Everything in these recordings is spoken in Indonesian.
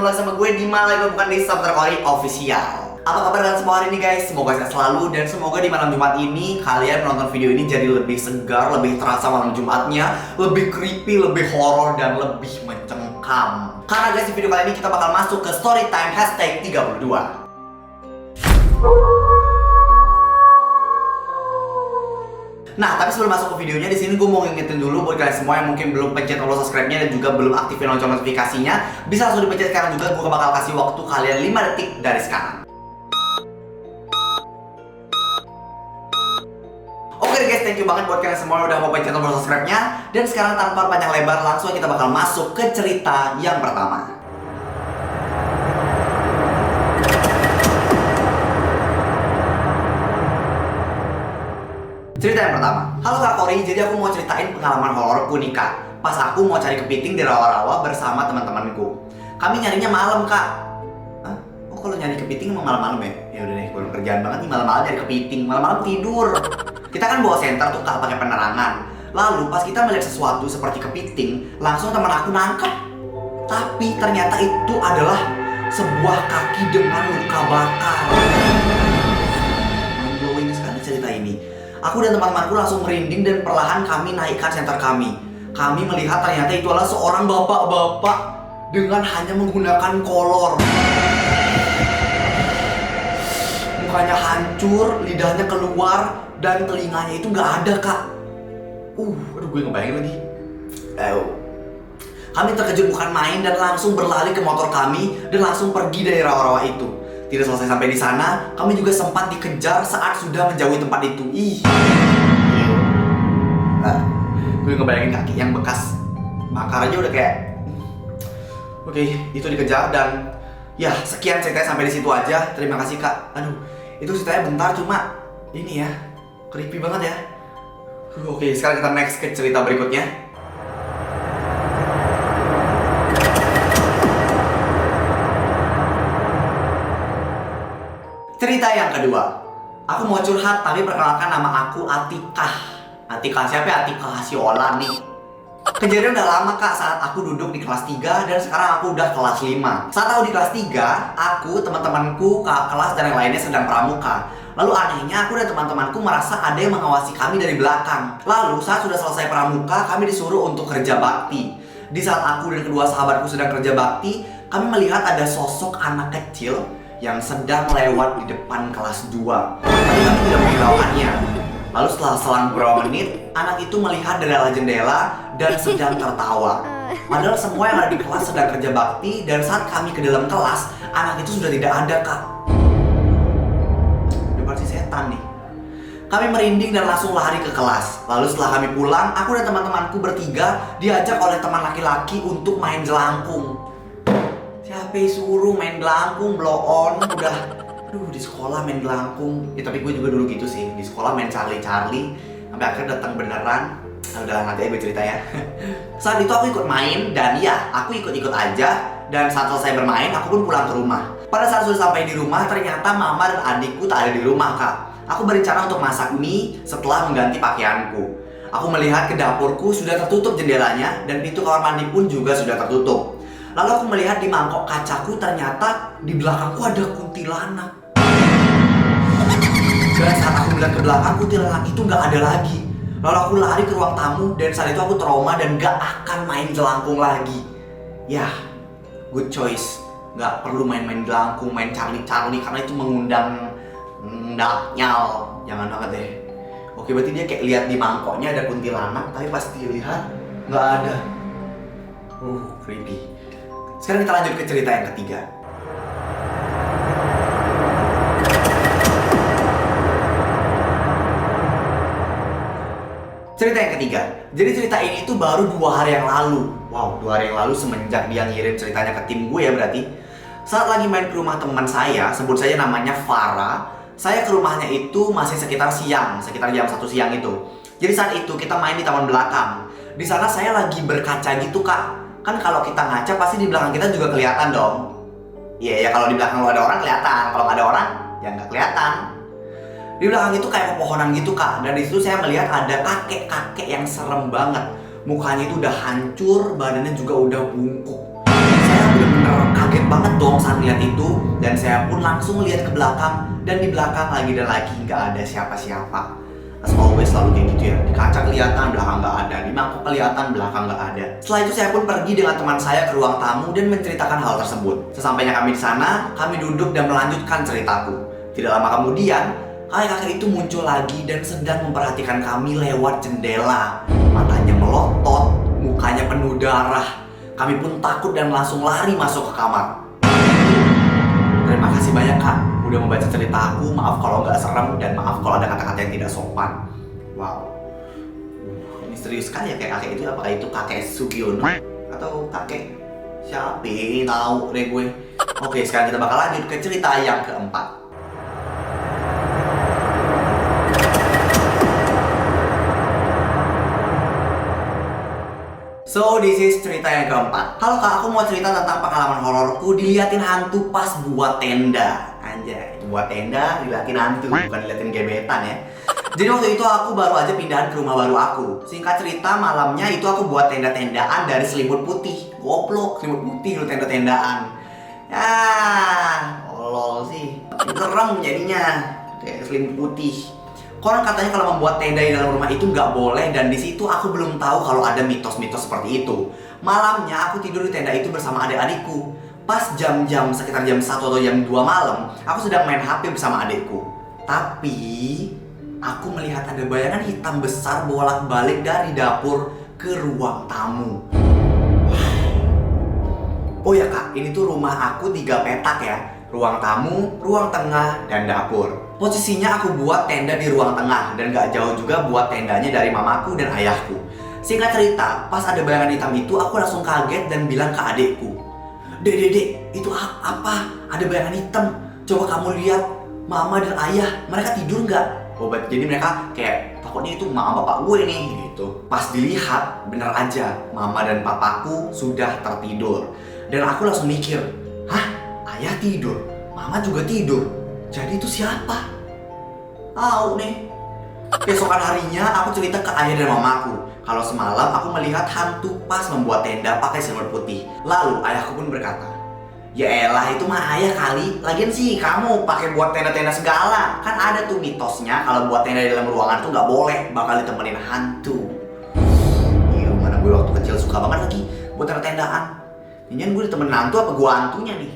lagi sama gue Dima, lagi bukan di Subtercore Official. Apa kabar kalian semua hari ini guys? Semoga sehat selalu dan semoga di malam Jumat ini kalian menonton video ini jadi lebih segar, lebih terasa malam Jumatnya, lebih creepy, lebih horor dan lebih mencengkam. Karena guys, di video kali ini kita bakal masuk ke Storytime #32. Nah, tapi sebelum masuk ke videonya, di sini gue mau ngingetin dulu buat kalian semua yang mungkin belum pencet tombol subscribe-nya dan juga belum aktifin lonceng notifikasinya, bisa langsung dipencet sekarang juga. Gue bakal kasih waktu kalian 5 detik dari sekarang. Oke guys, thank you banget buat kalian semua yang udah mau pencet tombol subscribe-nya. Dan sekarang tanpa panjang lebar, langsung kita bakal masuk ke cerita yang pertama. Cerita yang pertama. Halo Kak Kori, jadi aku mau ceritain pengalaman hororku nih Kak. Pas aku mau cari kepiting di rawa-rawa bersama teman-temanku. Kami nyarinya malam Kak. Hah? Oh kalau nyari kepiting emang malam-malam ya? Ya udah deh, kurang kerjaan banget nih malam-malam nyari kepiting. Malam-malam tidur. Kita kan bawa senter tuh Kak, pakai penerangan. Lalu pas kita melihat sesuatu seperti kepiting, langsung teman aku nangkep. Tapi ternyata itu adalah sebuah kaki dengan luka bakar. Mind-blowing sekali cerita ini. Aku dan teman-temanku langsung merinding dan perlahan kami naikkan senter kami. Kami melihat ternyata itu adalah seorang bapak-bapak dengan hanya menggunakan kolor. Mukanya hancur, lidahnya keluar, dan telinganya itu nggak ada Kak. Aduh gue ngebayangin lagi. Kami terkejut bukan main dan langsung berlari ke motor kami dan langsung pergi dari rawa-rawa itu. Tidak selesai sampai di sana, kami juga sempat dikejar saat sudah menjauhi tempat itu. Gue ngebayangin kaki yang bekas bakar aja udah kayak Oke, itu dikejar dan ya sekian ceritanya sampai di situ aja. Terima kasih Kak. Aduh, itu ceritanya bentar cuma ini ya, creepy banget ya. Oke, sekarang kita next ke cerita berikutnya. Cerita yang kedua. Aku mau curhat, tapi perkenalkan nama aku Atikah. Atikah siapa ya? Atikah Hasiola nih. Kejadian udah lama Kak, saat aku duduk di kelas 3 dan sekarang aku udah kelas 5. Saat aku di kelas 3, aku, teman-temanku, kakak kelas dan yang lainnya sedang pramuka. Lalu anehnya aku dan teman-temanku merasa ada yang mengawasi kami dari belakang. Lalu saat sudah selesai pramuka, kami disuruh untuk kerja bakti. Di saat aku dan kedua sahabatku sedang kerja bakti, kami melihat ada sosok anak kecil yang sedang lewat di depan kelas 2. Tapi kami tidak menghiraukannya. Lalu setelah selang beberapa menit, anak itu melihat dari arah jendela dan sedang tertawa. Padahal semua yang ada di kelas sedang kerja bakti dan saat kami ke dalam kelas, anak itu sudah tidak ada Kak. Udah pasti setan nih. Kami merinding dan langsung lari ke kelas. Lalu setelah kami pulang, aku dan teman-temanku bertiga diajak oleh teman laki-laki untuk main jelangkung. Siapa yang suruh main gelangkung, blow on, udah di sekolah main gelangkung. Ya tapi gue juga dulu gitu sih, di sekolah main Charlie sampai akhirnya datang beneran. Nah, udah nanti aja gue cerita ya. Saat itu aku ikut main dan ya aku ikut-ikut aja. Dan saat selesai bermain aku pun pulang ke rumah. Pada saat sudah sampai di rumah ternyata mama dan adikku tak ada di rumah Kak. Aku berencana untuk masak mie setelah mengganti pakaianku. Aku melihat ke dapurku sudah tertutup jendelanya dan pintu kamar mandi pun juga sudah tertutup. Lalu aku melihat di mangkok kacaku ternyata di belakangku ada kuntilanak. Dan saat aku melihat ke belakang, kuntilanak itu nggak ada lagi. Lalu aku lari ke ruang tamu dan saat itu aku trauma dan nggak akan main jelangkung lagi. Ya, good choice. Nggak perlu main-main jelangkung, main Charlie karena itu mengundang nyal. Jangan banget deh. Oke, berarti dia kayak lihat di mangkoknya ada kuntilanak, tapi pas dilihat nggak ada. Creepy. Sekarang kita lanjut ke cerita yang ketiga. Cerita yang ketiga. Jadi cerita ini tuh baru 2 hari yang lalu. Wow, 2 hari yang lalu semenjak dia ngirim ceritanya ke tim gue ya berarti. Saat lagi main ke rumah teman saya, sebut saja namanya Farah. Saya ke rumahnya itu masih sekitar siang, sekitar jam 1 siang itu. Jadi saat itu kita main di taman belakang. Di sana saya lagi berkaca gitu Kak. Kan kalau kita ngaca pasti di belakang kita juga kelihatan dong. Iya ya, kalau di belakang lo ada orang kelihatan, kalau nggak ada orang ya nggak kelihatan. Di belakang itu kayak pepohonan gitu Kak. Dan di situ saya melihat ada kakek-kakek yang serem banget. Mukanya itu udah hancur, badannya juga udah bungkuk. Saya benar-benar bener-bener kaget banget dong saat lihat itu. Dan saya pun langsung lihat ke belakang. Dan di belakang lagi dan lagi nggak ada siapa-siapa. As always selalu kayak gitu ya. Di kaca kelihatan, belakang nggak ada. Di mangkok kelihatan, belakang nggak ada. Setelah itu saya pun pergi dengan teman saya ke ruang tamu dan menceritakan hal tersebut. Sesampainya kami di sana, kami duduk dan melanjutkan ceritaku. Tidak lama kemudian, kakek-kakek itu muncul lagi dan sedang memperhatikan kami lewat jendela. Matanya melotot, mukanya penuh darah. Kami pun takut dan langsung lari masuk ke kamar. Terima kasih banyak kak, udah membaca cerita aku. Maaf kalau nggak serem dan maaf kalau ada kata-kata yang tidak sopan. Wow, ini serius sekali ya kayak kakek itu. Apakah itu kakek Sugiono atau kakek siapa? Tahu deh gue. Oke, sekarang kita bakal lanjut ke cerita yang keempat. So, this is cerita yang keempat. Halo kak, aku mau cerita tentang pengalaman hororku diliatin hantu pas buat tenda. Anjay, buat tenda diliatin hantu, bukan diliatin gebetan ya. Jadi waktu itu aku baru aja pindahan ke rumah baru aku. Singkat cerita, malamnya itu aku buat tenda-tendaan dari selimut putih. Goblok, selimut putih lu tenda-tendaan. Ya, tolol sih. Serem jadinya, kayak selimut putih. Konon katanya kalau membuat tenda di dalam rumah itu nggak boleh, dan di situ aku belum tahu kalau ada mitos-mitos seperti itu. Malamnya aku tidur di tenda itu bersama adik-adikku. Pas jam-jam sekitar jam 1 atau jam 2 malam, aku sedang main HP bersama adikku. Tapi aku melihat ada bayangan hitam besar bolak-balik dari dapur ke ruang tamu. Oh ya kak, ini tuh rumah aku 3 petak ya. Ruang tamu, ruang tengah, dan dapur. Posisinya aku buat tenda di ruang tengah dan gak jauh juga buat tendanya dari mamaku dan ayahku. Singkat cerita, pas ada bayangan hitam itu aku langsung kaget dan bilang ke adikku, Dek, itu apa? Ada bayangan hitam. Coba kamu lihat, mama dan ayah, mereka tidur nggak? Oh, jadi mereka kayak takutnya itu mama bapak gue nih gitu. Pas dilihat, bener aja, mama dan papaku sudah tertidur. Dan aku langsung mikir, hah? Ayah tidur, mama juga tidur. Jadi itu siapa? Tahu nih. Keesokan harinya aku cerita ke ayah dan mamaku kalau semalam aku melihat hantu pas membuat tenda pakai selimut putih. Lalu ayahku pun berkata, ya elah itu mah ayah kali. Lagian sih kamu pakai buat tenda-tenda segala. Kan ada tuh mitosnya kalau buat tenda di dalam ruangan tuh nggak boleh, bakal ditemenin hantu. Iya, mana gue waktu kecil suka banget lagi buat tenda-tendaan. Ini gue ditemenin hantu apa gue hantunya nih?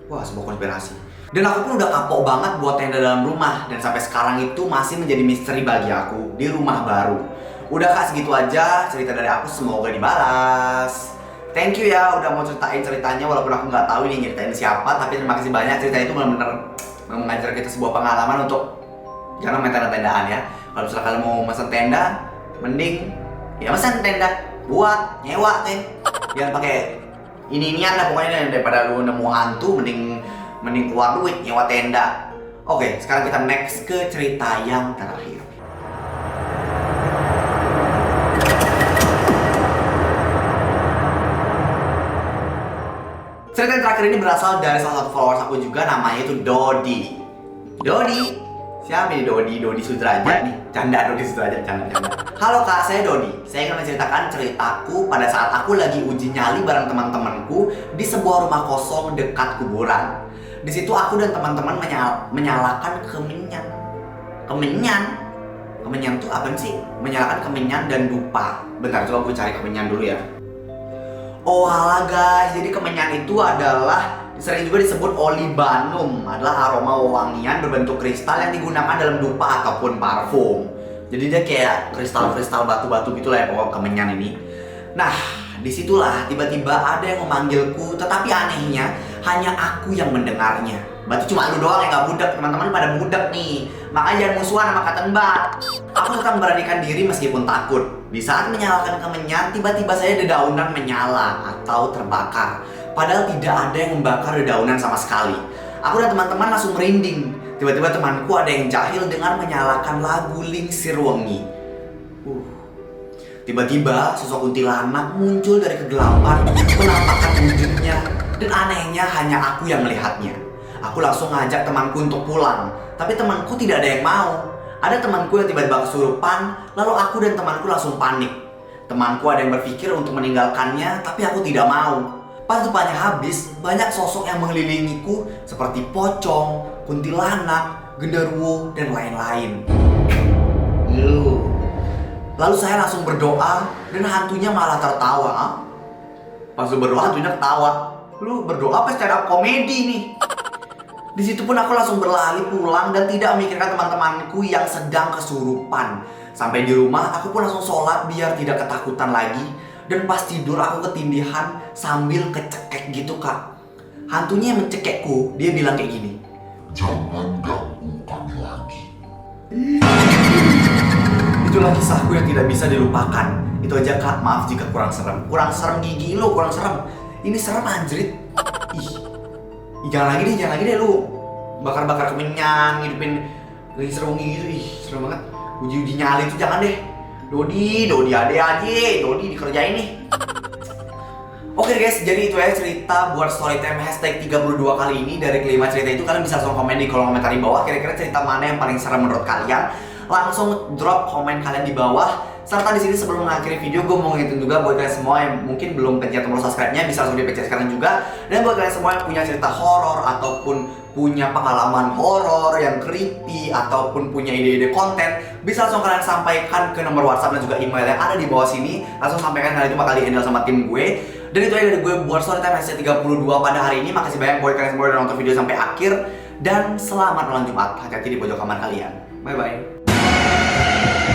Wah, sebuah konspirasi. Dan aku pun udah kapok banget buat tenda dalam rumah. Dan sampai sekarang itu masih menjadi misteri bagi aku di rumah baru. Udah kak, segitu aja cerita dari aku, semoga dibalas. Thank you ya udah mau ceritain ceritanya, walaupun aku nggak tahu ini nyeritain siapa. Tapi terima kasih banyak, cerita itu benar-benar mengajar kita sebuah pengalaman untuk jangan main tenda-tendaan ya. Kalau misalnya kalian mau mesen tenda, mending ya mesen tenda buat nyewa teh. Jangan pakai ini-inian lah pokoknya, daripada lu nemu hantu mending keluar duit nyewa tenda. Oke, sekarang kita next ke cerita yang terakhir. Cerita yang terakhir ini berasal dari salah satu followers aku juga, namanya itu Dodi. Dodi? Siapa nih Dodi? Dodi Sudrajat nih. Canda, Dodi Sudrajat, canda. Halo kak, saya Dodi. Saya ingin menceritakan ceritaku pada saat aku lagi uji nyali bareng teman-temanku di sebuah rumah kosong dekat kuburan. Di situ aku dan teman-teman menyalakan kemenyan. Kemenyan tuh apa sih? Menyalakan kemenyan dan dupa. Bentar, coba gue cari kemenyan dulu ya. Oh alah guys, jadi kemenyan itu adalah sering juga disebut olibanum, adalah aroma wewangian berbentuk kristal yang digunakan dalam dupa ataupun parfum. Jadi dia kayak kristal-kristal batu-batu gitu lah ya pokok kemenyan ini. Nah, disitulah tiba-tiba ada yang memanggilku, tetapi anehnya hanya aku yang mendengarnya. Berarti cuma lu doang yang gak budak, teman-teman pada budak nih. Makanya jangan musuhan sama kata mbak. Aku tetap memberanikan diri meskipun takut. Di saat menyalakan kemenyan, tiba-tiba saya dedaunan menyala atau terbakar. Padahal tidak ada yang membakar dedaunan sama sekali. Aku dan teman-teman langsung merinding. Tiba-tiba temanku ada yang jahil dengan menyalakan lagu Lingsir Wengi. Tiba-tiba sosok kuntilanak muncul dari kegelapan, menampakkan wujudnya, dan anehnya hanya aku yang melihatnya. Aku langsung ngajak temanku untuk pulang, tapi temanku tidak ada yang mau. Ada temanku yang tiba-tiba kesurupan, lalu aku dan temanku langsung panik. Temanku ada yang berpikir untuk meninggalkannya, tapi aku tidak mau. Pas depannya habis, banyak sosok yang mengelilingiku seperti pocong, kuntilanak, genderuwo, dan lain-lain. Lalu saya langsung berdoa dan hantunya malah tertawa. Pas lu berdoa hantunya ketawa. Lu berdoa apa stand up komedi nih? Di situ pun aku langsung berlari pulang dan tidak memikirkan teman-temanku yang sedang kesurupan. Sampai di rumah aku pun langsung sholat biar tidak ketakutan lagi. Dan pas tidur aku ketindihan sambil kecekek gitu kak. Hantunya yang mencekekku, dia bilang kayak gini, "Jangan ganggu kami lagi." Itulah kisahku yang tidak bisa dilupakan. Itu aja kak, maaf jika kurang serem. Kurang serem gigi lo, kurang serem. Ini serem anjrit. Ih, jangan lagi deh lu. Bakar-bakar kemenyan, ngidupin lagi serungi gitu. Ih, serem banget. Uji-uji nyali itu jangan deh. Dodi ade aja, Dodi dikerjain nih. Oke guys, jadi itu ya cerita buat storytime hashtag 32 kali ini. Dari kelima cerita itu kalian bisa langsung komen di kolom komentar di bawah. Kira-kira cerita mana yang paling serem menurut kalian? Langsung drop komen kalian di bawah. Serta di sini sebelum mengakhiri video, gue mau ngingetin juga buat kalian semua yang mungkin belum pencet tombol subscribe-nya, bisa langsung dipencet sekarang juga. Dan buat kalian semua yang punya cerita horor ataupun punya pengalaman horor yang creepy ataupun punya ide-ide konten, bisa langsung kalian sampaikan ke nomor WhatsApp dan juga email yang ada di bawah sini. Langsung sampaikan, kalian itu bakal di-handle sama tim gue. Dan itu aja dari gue buat storytime hashtag 32 pada hari ini. Makasih banyak buat kalian semua udah nonton video sampai akhir. Dan selamat malam Jumat. Hati-hati di pojok kamar kalian. Bye-bye.